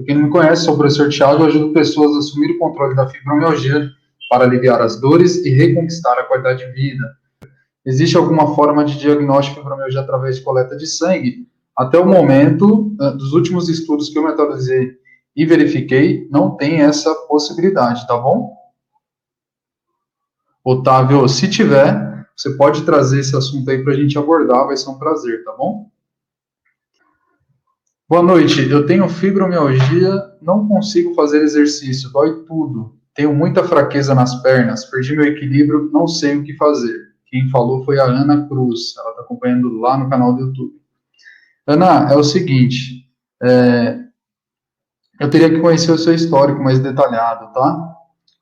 Para quem não me conhece, sou o professor Thiago e ajudo pessoas a assumir o controle da fibromialgia para aliviar as dores e reconquistar a qualidade de vida. Existe alguma forma de diagnóstico de fibromialgia através de coleta de sangue? Até o momento, dos últimos estudos que eu metodolizei e verifiquei, não tem essa possibilidade, tá bom? Otávio, se tiver, você pode trazer esse assunto aí para a gente abordar, vai ser um prazer, tá bom? Boa noite, eu tenho fibromialgia, não consigo fazer exercício, dói tudo. Tenho muita fraqueza nas pernas, perdi meu equilíbrio, não sei o que fazer. Quem falou foi a Ana Cruz, ela está acompanhando lá no canal do YouTube. Ana, é o seguinte, eu teria que conhecer o seu histórico mais detalhado, tá?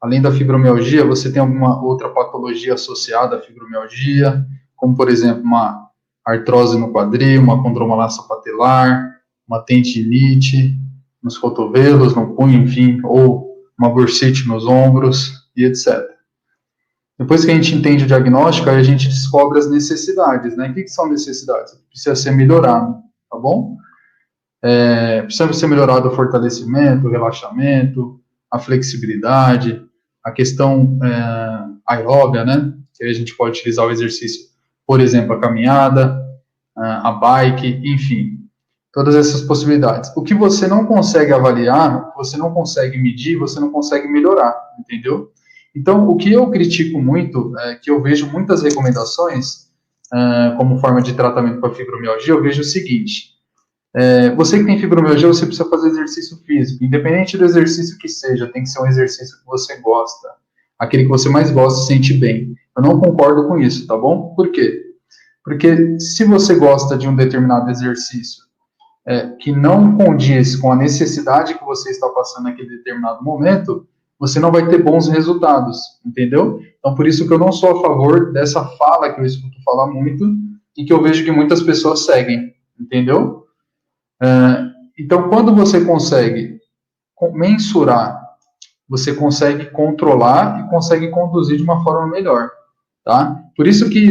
Além da fibromialgia, você tem alguma outra patologia associada à fibromialgia, como, por exemplo, uma artrose no quadril, uma condromalácia patelar, uma tendinite nos cotovelos, no punho, enfim, ou uma bursite nos ombros, e etc. Depois que a gente entende o diagnóstico, aí a gente descobre as necessidades, né? O que são necessidades? Precisa ser melhorado, tá bom? Precisa ser melhorado o fortalecimento, o relaxamento, a flexibilidade, a questão aeróbia, né? Que a gente pode utilizar o exercício, por exemplo, a caminhada, a bike, enfim, todas essas possibilidades. O que você não consegue avaliar, o que você não consegue medir, você não consegue melhorar, entendeu? Então, o que eu critico muito, que eu vejo muitas recomendações como forma de tratamento para fibromialgia, eu vejo o seguinte: você que tem fibromialgia, você precisa fazer exercício físico, independente do exercício que seja, tem que ser um exercício que você gosta, aquele que você mais gosta e sente bem. Eu não concordo com isso, tá bom? Por quê? Porque se você gosta de um determinado exercício que não condiz com a necessidade que você está passando naquele determinado momento, você não vai ter bons resultados, entendeu? Então, por isso que eu não sou a favor dessa fala que eu escuto falar muito e que eu vejo que muitas pessoas seguem, entendeu? Então, quando você consegue mensurar, você consegue controlar e consegue conduzir de uma forma melhor, tá? Por isso que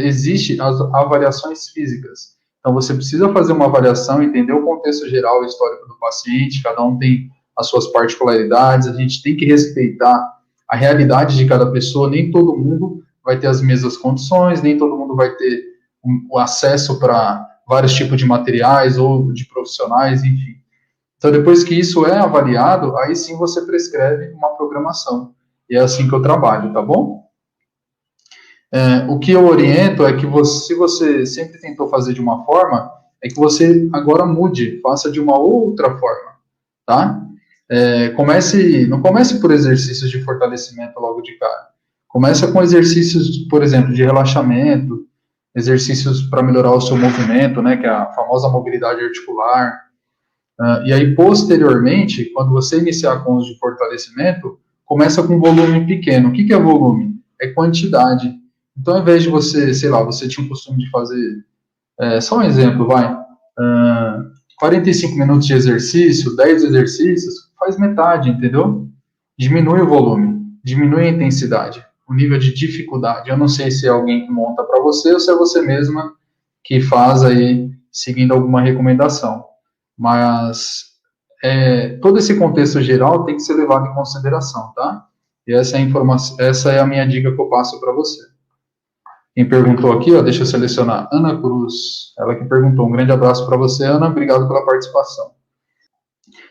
existe as avaliações físicas. Então, você precisa fazer uma avaliação, entender o contexto geral, o histórico do paciente, cada um tem as suas particularidades, a gente tem que respeitar a realidade de cada pessoa, nem todo mundo vai ter as mesmas condições, nem todo mundo vai ter o acesso para vários tipos de materiais ou de profissionais, enfim. Então, depois que isso é avaliado, aí sim você prescreve uma programação. E é assim que eu trabalho, tá bom? O que eu oriento é que você, se você sempre tentou fazer de uma forma, é que você agora mude, faça de uma outra forma, tá? Não comece por exercícios de fortalecimento logo de cara. Começa com exercícios, por exemplo, de relaxamento, exercícios para melhorar o seu movimento, né, que é a famosa mobilidade articular. E aí, posteriormente, quando você iniciar com os de fortalecimento, começa com volume pequeno. O que é volume? É quantidade. Então, ao invés de você, sei lá, você tinha o costume de fazer, só um exemplo, 45 minutos de exercício, 10 exercícios, faz metade, entendeu? Diminui o volume, diminui a intensidade, o nível de dificuldade. Eu não sei se é alguém que monta para você ou se é você mesma que faz aí, seguindo alguma recomendação. Mas todo esse contexto geral tem que ser levado em consideração, tá? E essa é a minha dica que eu passo para você. Quem perguntou aqui, ó, deixa eu selecionar, Ana Cruz, ela que perguntou. Um grande abraço para você, Ana, obrigado pela participação.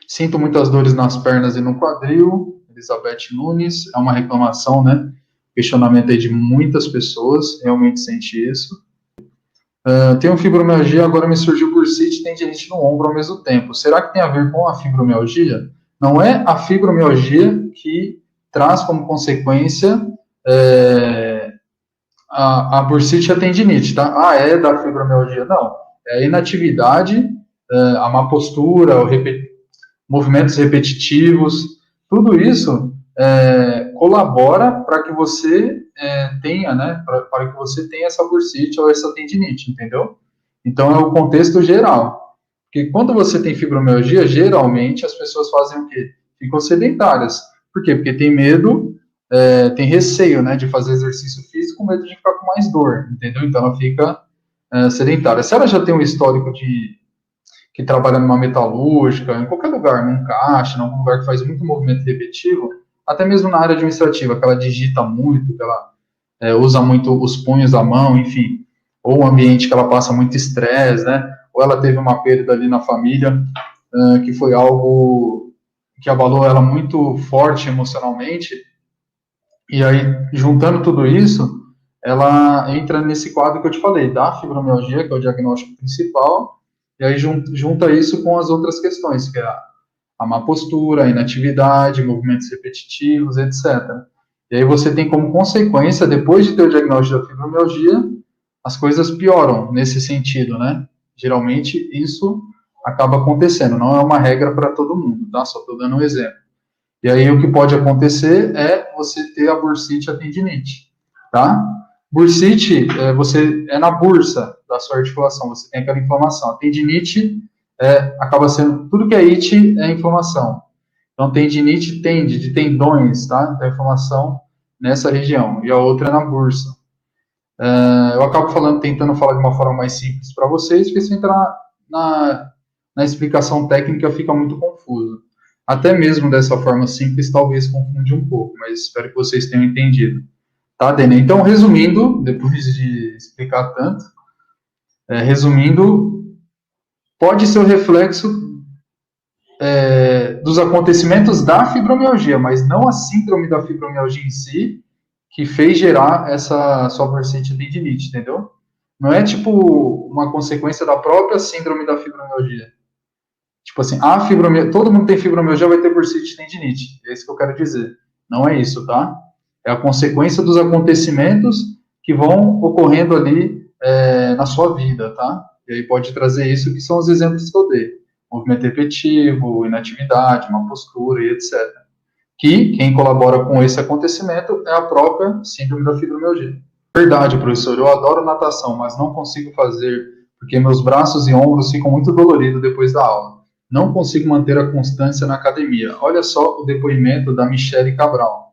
Sinto muitas dores nas pernas e no quadril, Elizabeth Nunes, é uma reclamação, né? Questionamento aí de muitas pessoas, realmente sente isso. Tenho fibromialgia, agora me surgiu bursite e tendinite no ombro ao mesmo tempo. Será que tem a ver com a fibromialgia? Não é a fibromialgia que traz como consequência a bursite e a tendinite, tá? É da fibromialgia? Não. É a inatividade, a má postura, movimentos repetitivos, tudo isso colabora para que você tenha, né, para que você tenha essa bursite ou essa tendinite, entendeu? Então, é o contexto geral. Porque quando você tem fibromialgia, geralmente as pessoas fazem o quê? Ficam sedentárias. Por quê? Porque tem medo, tem receio, né, de fazer exercício físico, com medo de ficar com mais dor, entendeu? Então, ela fica sedentária. Se ela já tem um histórico que trabalha numa metalúrgica, em qualquer lugar, num caixa, em algum lugar que faz muito movimento repetitivo, até mesmo na área administrativa, que ela digita muito, que ela usa muito os punhos da mão, enfim, ou um ambiente que ela passa muito estresse, né? Ou ela teve uma perda ali na família, que foi algo que abalou ela muito forte emocionalmente, e aí, juntando tudo isso, ela entra nesse quadro que eu te falei, da fibromialgia, que é o diagnóstico principal, e aí junta isso com as outras questões, que é a má postura, a inatividade, movimentos repetitivos, etc. E aí você tem como consequência, depois de ter o diagnóstico da fibromialgia, as coisas pioram nesse sentido, né? Geralmente isso acaba acontecendo, não é uma regra para todo mundo, tá? Só estou dando um exemplo. E aí o que pode acontecer é você ter a bursite e a tendinite, tá? Bursite, você é na bursa da sua articulação, você tem aquela inflamação. A tendinite acaba sendo, tudo que é it é inflamação. Então, tendinite tende, de tendões, tá? Então, inflamação nessa região. E a outra é na bursa. Eu acabo tentando falar de uma forma mais simples para vocês, porque se entrar na explicação técnica fica muito confuso. Até mesmo dessa forma simples, talvez confunde um pouco, mas espero que vocês tenham entendido. Tá, Dene? Então, resumindo, depois de explicar tanto, pode ser o reflexo dos acontecimentos da fibromialgia, mas não a síndrome da fibromialgia em si, que fez gerar essa sua bursite tendinite, entendeu? Não é tipo uma consequência da própria síndrome da fibromialgia. Tipo assim, todo mundo tem fibromialgia, vai ter bursite tendinite. É isso que eu quero dizer. Não é isso, tá? É a consequência dos acontecimentos que vão ocorrendo ali na sua vida, tá? E aí pode trazer isso, que são os exemplos que eu dei. Movimento repetitivo, inatividade, má postura e etc. Que quem colabora com esse acontecimento é a própria síndrome da fibromialgia. Verdade, professor, eu adoro natação, mas não consigo fazer porque meus braços e ombros ficam muito doloridos depois da aula. Não consigo manter a constância na academia. Olha só o depoimento da Michele Cabral.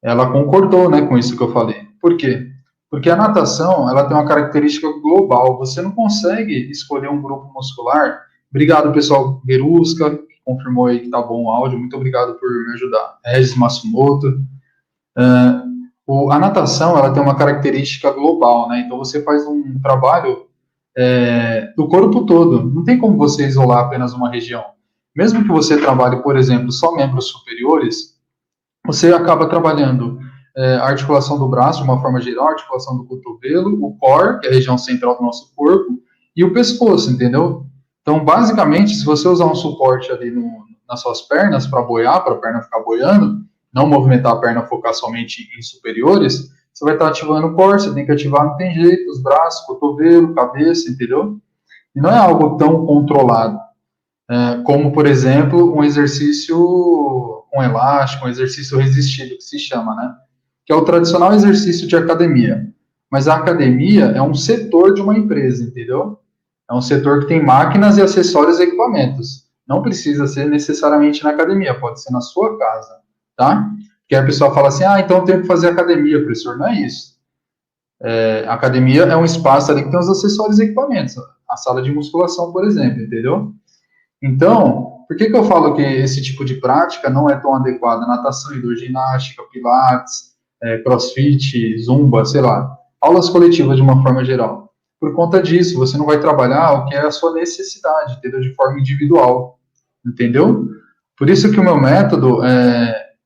Ela concordou, né, com isso que eu falei. Por quê? Porque a natação, ela tem uma característica global. Você não consegue escolher um grupo muscular. Obrigado, pessoal Berusca, que confirmou aí que tá bom o áudio. Muito obrigado por me ajudar. Regis Matsumoto. A natação, ela tem uma característica global, né? Então, você faz um trabalho do corpo todo. Não tem como você isolar apenas uma região. Mesmo que você trabalhe, por exemplo, só membros superiores, você acaba trabalhando a articulação do braço, de uma forma geral, a articulação do cotovelo, o core, que é a região central do nosso corpo, e o pescoço, entendeu? Então, basicamente, se você usar um suporte ali nas suas pernas para boiar, para a perna ficar boiando, não movimentar a perna, focar somente em superiores, você vai estar ativando o core, você tem que ativar, não tem jeito, os braços, cotovelo, cabeça, entendeu? E não é algo tão controlado, como, por exemplo, um exercício com elástico, um exercício resistido, que se chama, né? Que é o tradicional exercício de academia. Mas a academia é um setor de uma empresa, entendeu? É um setor que tem máquinas e acessórios e equipamentos. Não precisa ser necessariamente na academia, pode ser na sua casa, tá? Porque a pessoa fala assim, então eu tenho que fazer academia, professor. Não é isso. A academia é um espaço ali que tem os acessórios e equipamentos. A sala de musculação, por exemplo, entendeu? Então, por que eu falo que esse tipo de prática não é tão adequada? Natação, hidroginástica, pilates, crossfit, zumba, sei lá. Aulas coletivas de uma forma geral. Por conta disso, você não vai trabalhar o que é a sua necessidade, entendeu? De forma individual, entendeu? Por isso que o meu método,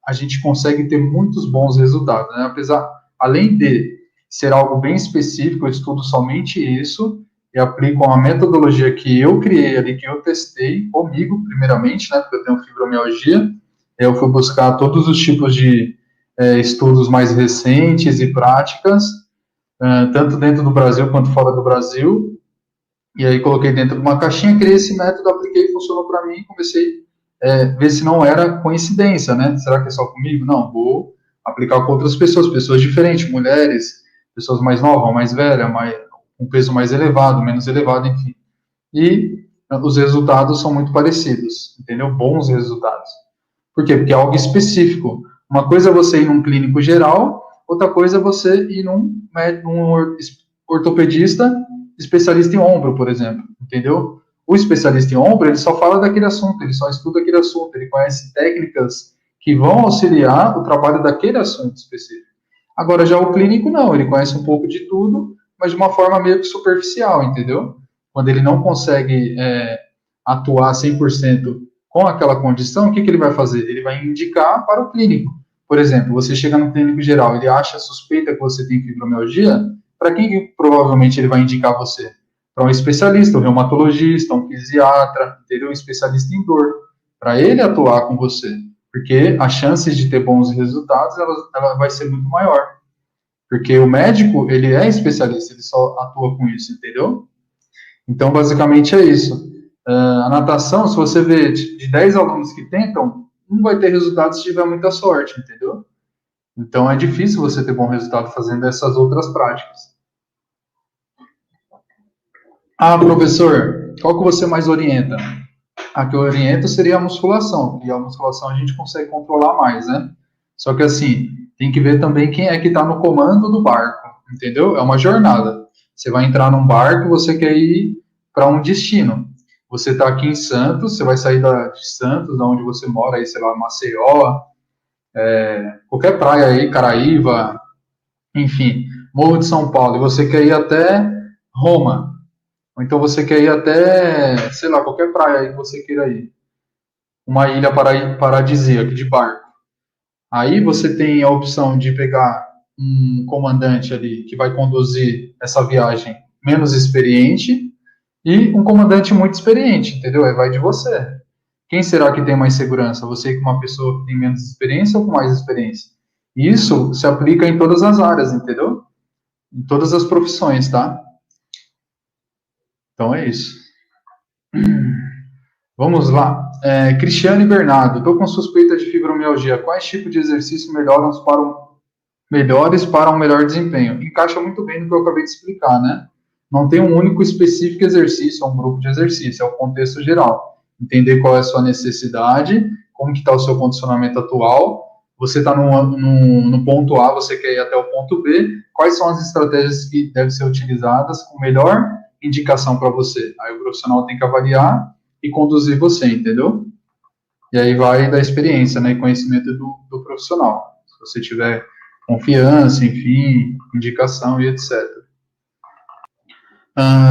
a gente consegue ter muitos bons resultados, né? Além de ser algo bem específico, eu estudo somente isso, e aplico uma metodologia que eu criei ali, que eu testei comigo, primeiramente, né, porque eu tenho fibromialgia. Eu fui buscar todos os tipos de estudos mais recentes e práticas, tanto dentro do Brasil quanto fora do Brasil, e aí coloquei dentro de uma caixinha, criei esse método, apliquei, funcionou para mim, e comecei a ver se não era coincidência, né? Será que é só comigo? Não, vou aplicar com outras pessoas diferentes, mulheres, pessoas mais novas, mais velhas, um peso mais elevado, menos elevado, enfim. E os resultados são muito parecidos, entendeu? Bons resultados. Por quê? Porque é algo específico. Uma coisa é você ir num clínico geral, outra coisa é você ir num ortopedista especialista em ombro, por exemplo, entendeu? O especialista em ombro, ele só fala daquele assunto, ele só estuda aquele assunto, ele conhece técnicas que vão auxiliar o trabalho daquele assunto específico. Agora, já o clínico, não, ele conhece um pouco de tudo, mas de uma forma meio que superficial, entendeu? Quando ele não consegue atuar 100% com aquela condição, o que ele vai fazer? Ele vai indicar para o clínico. Por exemplo, você chega no clínico geral, ele acha suspeita que você tem fibromialgia, para quem que provavelmente ele vai indicar você? Para um especialista, um reumatologista, um fisiatra, entendeu? Um especialista em dor, para ele atuar com você, porque as chances de ter bons resultados, ela vai ser muito maior, porque o médico, ele é especialista, ele só atua com isso, entendeu? Então, basicamente é isso. A natação, se você vê de 10 alunos que tentam, um vai ter resultado se tiver muita sorte, entendeu? Então, é difícil você ter bom resultado fazendo essas outras práticas. Ah, professor, qual que você mais orienta? A que eu oriento seria a musculação, e a musculação a gente consegue controlar mais, né? Só que assim, tem que ver também quem é que está no comando do barco, entendeu? É uma jornada. Você vai entrar num barco, você quer ir para um destino. Você está aqui em Santos, você vai sair de Santos, da onde você mora, aí, sei lá, Maceió, qualquer praia aí, Caraíva, enfim, Morro de São Paulo, e você quer ir até Roma, ou então você quer ir até, sei lá, qualquer praia aí que você queira ir. Uma ilha paradisíaca de barco. Aí você tem a opção de pegar um comandante ali que vai conduzir essa viagem menos experiente e um comandante muito experiente, entendeu? Aí vai de você. Quem será que tem mais segurança? Você com uma pessoa que tem menos experiência ou com mais experiência? Isso se aplica em todas as áreas, entendeu? Em todas as profissões, tá? Então é isso. Vamos lá. Cristiano e Bernardo, estou com suspeita de fibromialgia. Quais tipos de exercício melhores para um melhor desempenho? Encaixa muito bem no que eu acabei de explicar, né? Não tem um único específico exercício, ou um grupo de exercício, é o contexto geral. Entender qual é a sua necessidade, como que está o seu condicionamento atual. Você está no ponto A, você quer ir até o ponto B. Quais são as estratégias que devem ser utilizadas com melhor indicação para você? Aí o profissional tem que avaliar e conduzir você, entendeu? E aí vai da experiência, né, e conhecimento do profissional. Se você tiver confiança, enfim, indicação e etc.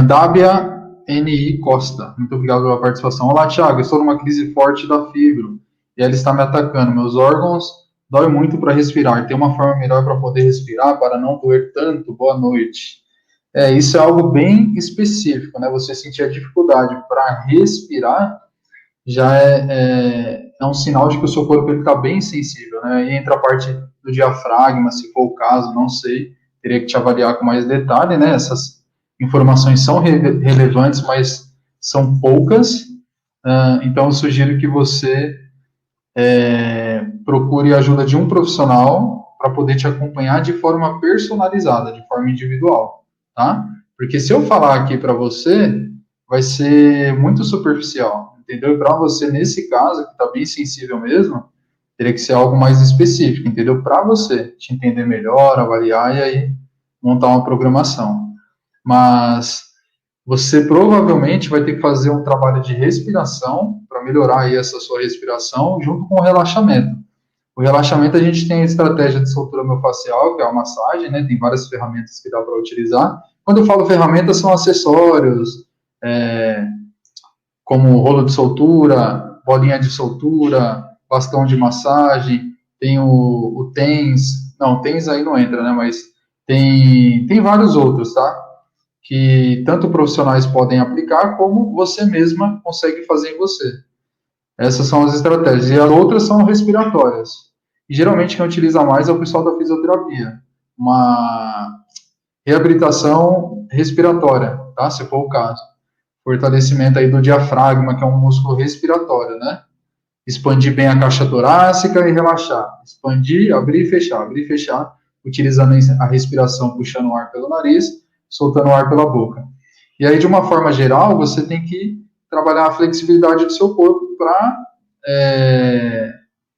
Dábia N.I. Costa, muito obrigado pela participação. Olá, Thiago, estou numa crise forte da fibro e ela está me atacando. Meus órgãos doem muito para respirar. Tem uma forma melhor para poder respirar, para não doer tanto? Boa noite. Isso é algo bem específico, né? Você sentir a dificuldade para respirar já é um sinal de que o seu corpo está bem sensível, né? E entra a parte do diafragma, se for o caso, não sei, teria que te avaliar com mais detalhe, né? Essas informações são relevantes, mas são poucas, então eu sugiro que você procure a ajuda de um profissional para poder te acompanhar de forma personalizada, de forma individual, tá? Porque se eu falar aqui para você, vai ser muito superficial, entendeu? Para você, nesse caso, que está bem sensível mesmo, teria que ser algo mais específico, entendeu? Para você te entender melhor, avaliar e aí montar uma programação. Mas você provavelmente vai ter que fazer um trabalho de respiração para melhorar aí essa sua respiração junto com o relaxamento. O relaxamento, a gente tem a estratégia de soltura miofascial, que é a massagem, né? Tem várias ferramentas que dá para utilizar. Quando eu falo ferramentas, são acessórios, como rolo de soltura, bolinha de soltura, bastão de massagem, tem o TENS, não, TENS aí não entra, né? Mas tem vários outros, tá? Que tanto profissionais podem aplicar, como você mesma consegue fazer em você. Essas são as estratégias. E as outras são respiratórias. E geralmente quem utiliza mais é o pessoal da fisioterapia. Uma reabilitação respiratória, tá? Se for o caso. Fortalecimento aí do diafragma, que é um músculo respiratório, né? Expandir bem a caixa torácica e relaxar. Expandir, abrir e fechar, utilizando a respiração, puxando o ar pelo nariz, soltando o ar pela boca. E aí, de uma forma geral, você tem que trabalhar a flexibilidade do seu corpo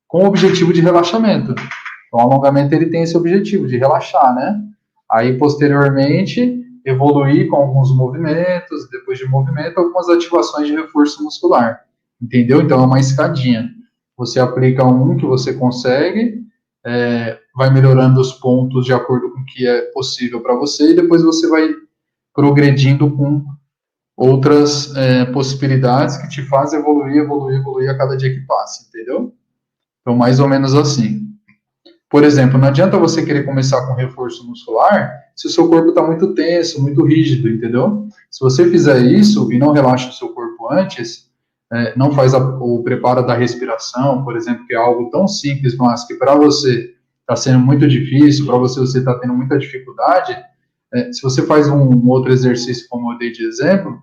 com o objetivo de relaxamento. Então, o alongamento ele tem esse objetivo de relaxar, né? Aí, posteriormente, evoluir com alguns movimentos, depois de movimento, algumas ativações de reforço muscular, entendeu? Então, é uma escadinha. Você aplica um que você consegue, vai melhorando os pontos de acordo com o que é possível para você, e depois você vai progredindo com outras possibilidades que te fazem evoluir a cada dia que passa, entendeu? Então, mais ou menos assim. Por exemplo, não adianta você querer começar com reforço muscular se o seu corpo está muito tenso, muito rígido, entendeu? Se você fizer isso e não relaxa o seu corpo antes, não faz o preparo da respiração, por exemplo, que é algo tão simples, mas que para você está sendo muito difícil, para você está tendo muita dificuldade, se você faz um outro exercício, como eu dei de exemplo,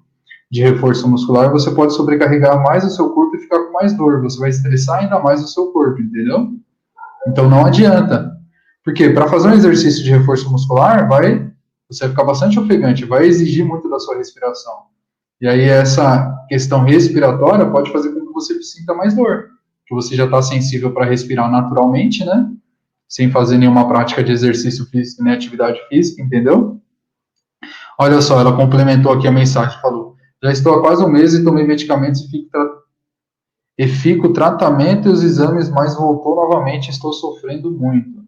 de reforço muscular, você pode sobrecarregar mais o seu corpo e ficar com mais dor, você vai estressar ainda mais o seu corpo, entendeu? Então não adianta. Porque para fazer um exercício de reforço muscular, você vai ficar bastante ofegante, vai exigir muito da sua respiração. E aí essa questão respiratória pode fazer com que você sinta mais dor, que você já está sensível para respirar naturalmente, né? Sem fazer nenhuma prática de exercício físico nem atividade física, entendeu? Olha só, ela complementou aqui a mensagem, falou: já estou há quase um mês e tomei medicamentos e fico tratamento e os exames, mas voltou novamente, estou sofrendo muito.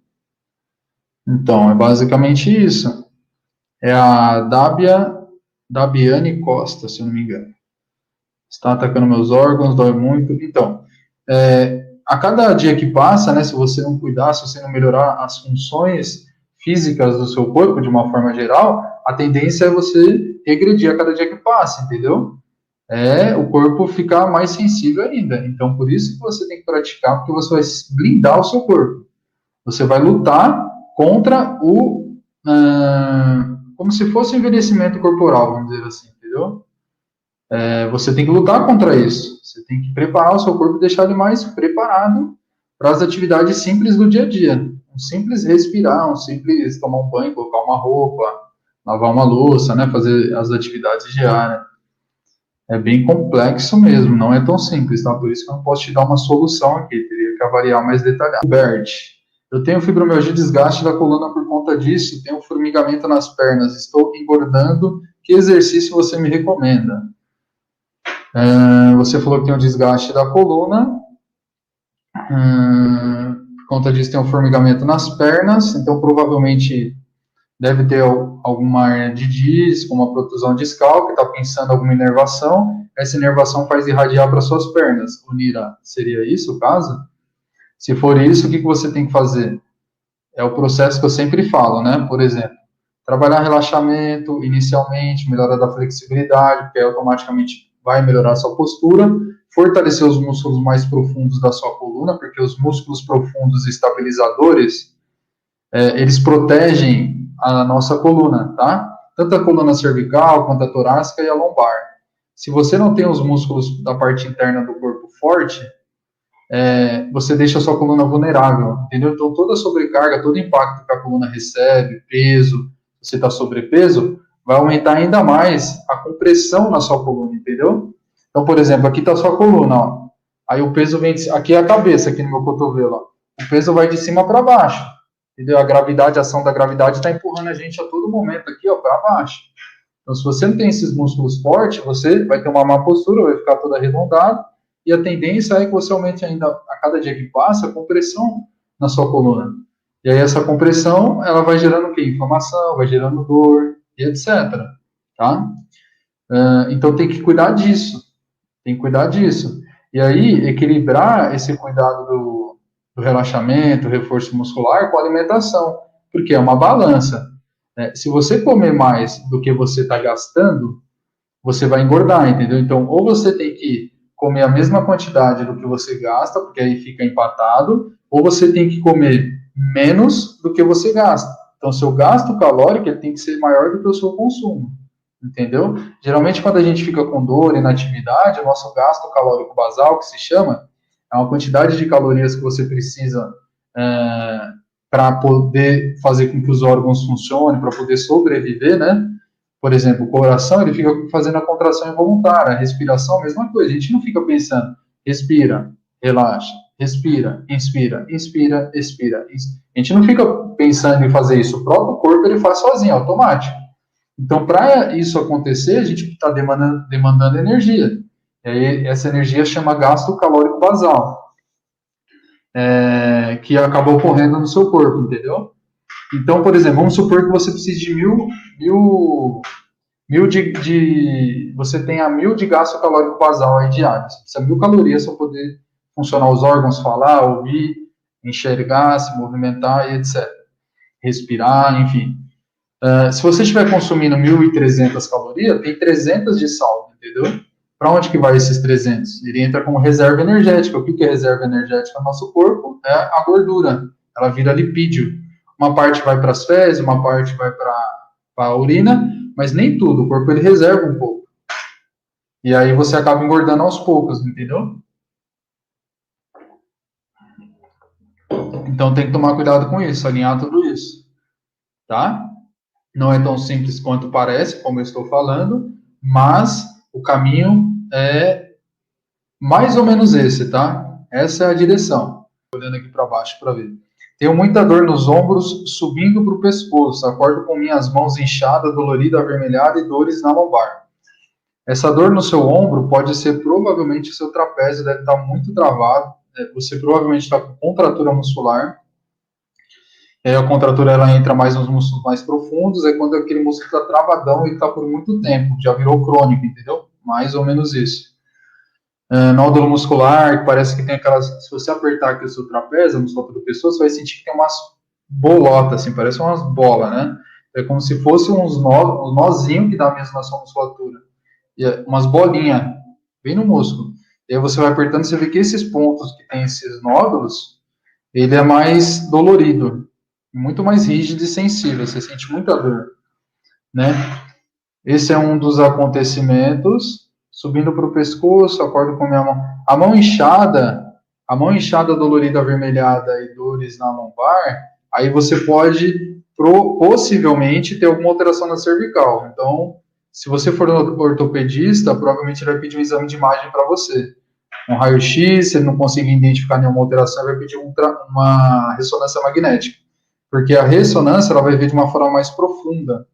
Então, é basicamente isso. É a Dabiane Costa, se eu não me engano. Está atacando meus órgãos, dói muito. Então, a cada dia que passa, né, se você não cuidar, se você não melhorar as funções físicas do seu corpo, de uma forma geral, a tendência é você regredir a cada dia que passa, entendeu? O corpo ficar mais sensível ainda. Então, por isso que você tem que praticar, porque você vai blindar o seu corpo. Você vai lutar contra como se fosse envelhecimento corporal, vamos dizer assim, entendeu? Você tem que lutar contra isso. Você tem que preparar o seu corpo e deixar ele mais preparado para as atividades simples do dia a dia. Um simples respirar, um simples tomar um banho, colocar uma roupa, lavar uma louça, né, fazer as atividades diárias. É bem complexo mesmo, não é tão simples, tá? Por isso que eu não posso te dar uma solução aqui, teria que avaliar mais detalhado. Bert, eu tenho fibromialgia e desgaste da coluna por conta disso, tenho formigamento nas pernas, estou engordando, que exercício você me recomenda? Você falou que tem um desgaste da coluna, por conta disso tem um formigamento nas pernas, então provavelmente deve ter alguma hernia de disco, uma protusão discal, que está pensando em alguma inervação, essa inervação faz irradiar para suas pernas. Unira, seria isso o caso? Se for isso, o que você tem que fazer? É o processo que eu sempre falo, né? Por exemplo, trabalhar relaxamento inicialmente, melhora da flexibilidade, porque aí automaticamente vai melhorar a sua postura, fortalecer os músculos mais profundos da sua coluna, porque os músculos profundos estabilizadores, eles protegem a nossa coluna, tá? Tanto a coluna cervical, quanto a torácica e a lombar. Se você não tem os músculos da parte interna do corpo forte, você deixa a sua coluna vulnerável, entendeu? Então, toda a sobrecarga, todo o impacto que a coluna recebe, peso, você está sobrepeso, vai aumentar ainda mais a compressão na sua coluna, entendeu? Então, por exemplo, aqui está a sua coluna, ó. Aí o peso vem, aqui é a cabeça, aqui no meu cotovelo, ó. O peso vai de cima para baixo, entendeu? A ação da gravidade está empurrando a gente a todo momento aqui, ó, para baixo. Então, se você não tem esses músculos fortes, você vai ter uma má postura, vai ficar todo arredondado, e a tendência é que você aumente ainda, a cada dia que passa, a compressão na sua coluna. E aí essa compressão, ela vai gerando o quê? Inflamação, vai gerando dor, e etc. Tá? Então tem que cuidar disso. Tem que cuidar disso. E aí, equilibrar esse cuidado do relaxamento, reforço muscular com a alimentação. Porque é uma balança. Se você comer mais do que você está gastando, você vai engordar, entendeu? Então, ou você tem que comer a mesma quantidade do que você gasta, porque aí fica empatado, ou você tem que comer menos do que você gasta. Então, seu gasto calórico ele tem que ser maior do que o seu consumo, entendeu? Geralmente, quando a gente fica com dor, inatividade, o nosso gasto calórico basal, que se chama, é uma quantidade de calorias que você precisa para poder fazer com que os órgãos funcionem, para poder sobreviver, né? Por exemplo, o coração, ele fica fazendo a contração involuntária, a respiração, a mesma coisa. A gente não fica pensando, respira, relaxa, respira, inspira, inspira, expira. A gente não fica pensando em fazer isso. O próprio corpo, ele faz sozinho, automático. Então, para isso acontecer, a gente está demandando energia. E aí, essa energia chama gasto calórico basal, que acaba ocorrendo no seu corpo, entendeu? Então, por exemplo, vamos supor que você precise de mil você tenha 1.000 de gasto calórico basal aí diário. Você precisa 1.000 calorias para poder funcionar os órgãos, falar, ouvir, enxergar, se movimentar e etc. Respirar, enfim. Se você estiver consumindo 1.300 calorias, tem 300 de saldo, entendeu? Para onde que vai esses 300? Ele entra como reserva energética. O que é reserva energética no nosso corpo? É a gordura. Ela vira lipídio. Uma parte vai para as fezes, uma parte vai para a urina, mas nem tudo. O corpo ele reserva um pouco. E aí você acaba engordando aos poucos, entendeu? Então tem que tomar cuidado com isso, alinhar tudo isso, tá? Não é tão simples quanto parece, como eu estou falando, mas o caminho é mais ou menos esse, tá? Essa é a direção. Olhando aqui para baixo para ver. Tenho muita dor nos ombros, subindo para o pescoço. Acordo com minhas mãos inchadas, dolorida, avermelhada e dores na lombar. Essa dor no seu ombro pode ser provavelmente o seu trapézio deve estar muito travado. Você provavelmente está com contratura muscular. A contratura ela entra mais nos músculos mais profundos. É quando aquele músculo está travadão e está por muito tempo. Já virou crônico, entendeu? Mais ou menos isso. Nódulo muscular, que parece que tem aquelas. Se você apertar aqui o seu trapézio, a musculatura do pescoço, você vai sentir que tem umas bolotas, assim, parece umas bolas, né? É como se fosse uns nozinhos que dá mesmo na sua musculatura. E umas bolinhas, bem no músculo. E aí você vai apertando, você vê que esses pontos que tem esses nódulos, ele é mais dolorido, muito mais rígido e sensível, você sente muita dor, né? Esse é um dos acontecimentos. Subindo para o pescoço, acordo com minha mão. A mão inchada, dolorida, avermelhada e dores na lombar, aí você pode possivelmente ter alguma alteração na cervical. Então, se você for no ortopedista, provavelmente ele vai pedir um exame de imagem para você. Um raio-x, se ele não conseguir identificar nenhuma alteração, ele vai pedir uma ressonância magnética. Porque a ressonância ela vai ver de uma forma mais profunda,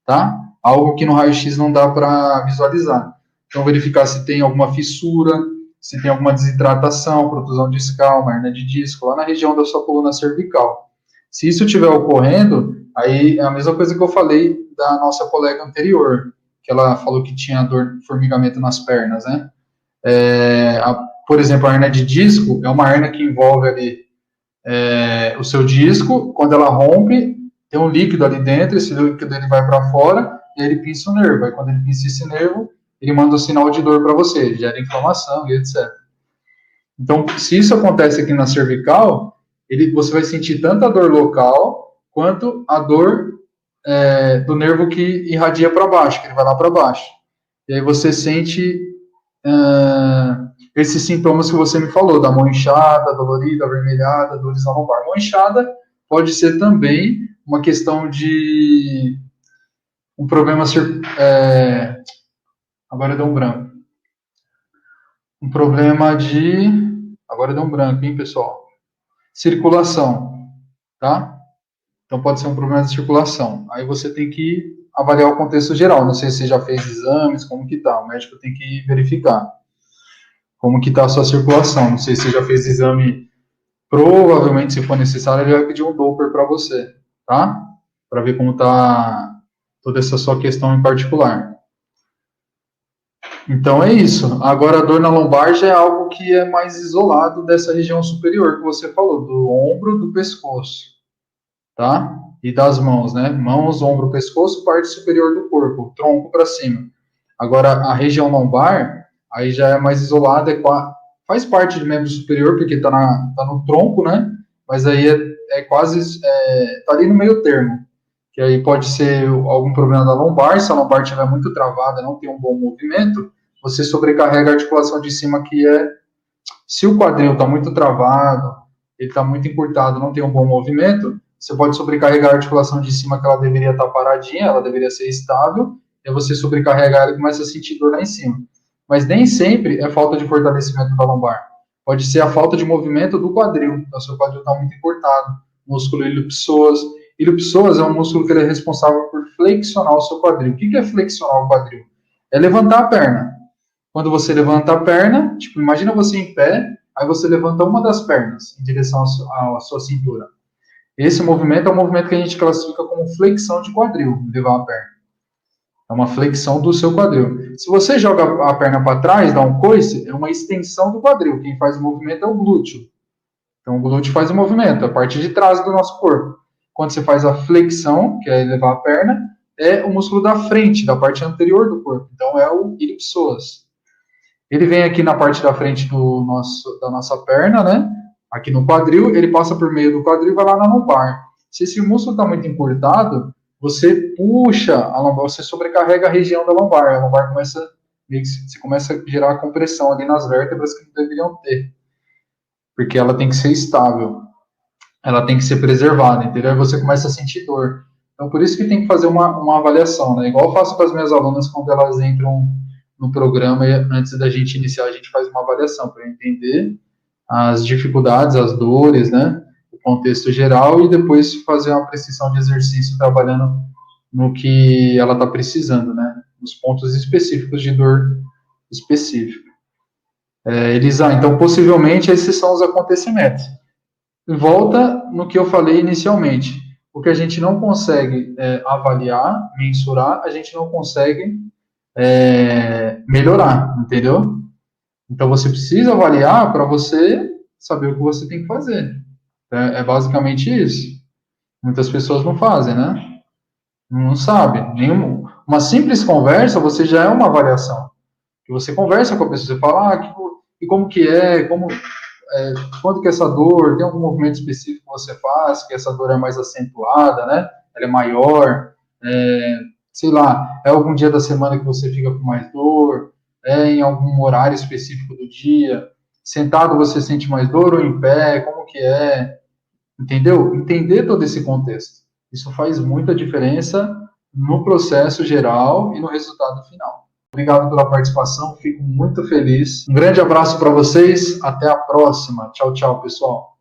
tá? Algo que no raio-x não dá para visualizar. Então, verificar se tem alguma fissura, se tem alguma desidratação, protusão discal, uma hernia de disco, lá na região da sua coluna cervical. Se isso estiver ocorrendo, aí é a mesma coisa que eu falei da nossa colega anterior, que ela falou que tinha dor, formigamento nas pernas, né? Por exemplo, a hernia de disco é uma hernia que envolve ali o seu disco, quando ela rompe, tem um líquido ali dentro, esse líquido ele vai para fora, e aí ele pinça o nervo. Aí quando ele pinça esse nervo, ele manda um sinal de dor para você, gera inflamação e etc. Então, se isso acontece aqui na cervical, você vai sentir tanto a dor local, quanto a dor do nervo que irradia para baixo, que ele vai lá para baixo. E aí você sente esses sintomas que você me falou, da mão inchada, dolorida, avermelhada, dores na lombar. Mão inchada pode ser também uma questão de um problema agora deu um branco. Um problema de agora deu um branco, hein, pessoal? Circulação, tá? Então pode ser um problema de circulação. Aí você tem que avaliar o contexto geral. Não sei se você já fez exames, como que tá. O médico tem que verificar como que está a sua circulação. Não sei se você já fez exame, provavelmente, se for necessário, ele vai pedir um Doppler para você, tá? Para ver como está toda essa sua questão em particular. Então é isso. Agora a dor na lombar já é algo que é mais isolado dessa região superior que você falou, do ombro, do pescoço, tá? E das mãos, né? Mãos, ombro, pescoço, parte superior do corpo, tronco para cima. Agora a região lombar aí já é mais isolada, faz parte de membro superior, porque está no tronco, né? Mas aí é quase, está ali no meio termo, que aí pode ser algum problema da lombar, se a lombar estiver muito travada, não tem um bom movimento, você sobrecarrega a articulação de cima, se o quadril está muito travado, ele está muito encurtado, não tem um bom movimento, você pode sobrecarregar a articulação de cima, que ela deveria estar paradinha, ela deveria ser estável, e você sobrecarrega ela e começa a sentir dor lá em cima. Mas nem sempre é falta de fortalecimento da lombar. Pode ser a falta de movimento do quadril. O seu quadril está muito encurtado. Músculo ilio-psoas. Ilio-psoas é um músculo que ele é responsável por flexionar o seu quadril. O que é flexionar o quadril? É levantar a perna. Quando você levanta a perna, tipo, imagina você em pé, aí você levanta uma das pernas em direção à sua cintura. Esse movimento é um movimento que a gente classifica como flexão de quadril, levar a perna. É uma flexão do seu quadril. Se você joga a perna para trás, dá um coice, é uma extensão do quadril. Quem faz o movimento é o glúteo. Então, o glúteo faz o movimento, a parte de trás do nosso corpo. Quando você faz a flexão, que é elevar a perna, é o músculo da frente, da parte anterior do corpo. Então, é o iliopsoas. Ele vem aqui na parte da frente da nossa perna, né? Aqui no quadril, ele passa por meio do quadril e vai lá na lombar. Se esse músculo está muito encurtado, você puxa a lombar, você sobrecarrega a região da lombar. A lombar você começa a gerar compressão ali nas vértebras que não deveriam ter. Porque ela tem que ser estável. Ela tem que ser preservada, entendeu? Aí você começa a sentir dor. Então, por isso que tem que fazer uma avaliação, né? Igual eu faço com as minhas alunas quando elas entram no programa e antes da gente iniciar, a gente faz uma avaliação para entender as dificuldades, as dores, né? O contexto geral e depois fazer uma prescrição de exercício trabalhando no que ela está precisando, né? Nos pontos específicos de dor específica. Elisa, então possivelmente esses são os acontecimentos. Volta no que eu falei inicialmente. O que a gente não consegue avaliar, mensurar, a gente não consegue melhorar, entendeu? Então você precisa avaliar para você saber o que você tem que fazer. É basicamente isso. Muitas pessoas não fazem, né? Não sabe. Uma simples conversa, você já é uma avaliação. Que você conversa com a pessoa, você fala, e como que é, quando que essa dor, tem algum movimento específico que você faz, que essa dor é mais acentuada, né? Ela é maior, sei lá, é algum dia da semana que você fica com mais dor, em algum horário específico do dia, sentado você sente mais dor ou em pé, como que é, entendeu? Entender todo esse contexto. Isso faz muita diferença no processo geral e no resultado final. Obrigado pela participação, fico muito feliz. Um grande abraço para vocês, até a próxima. Tchau, tchau, pessoal.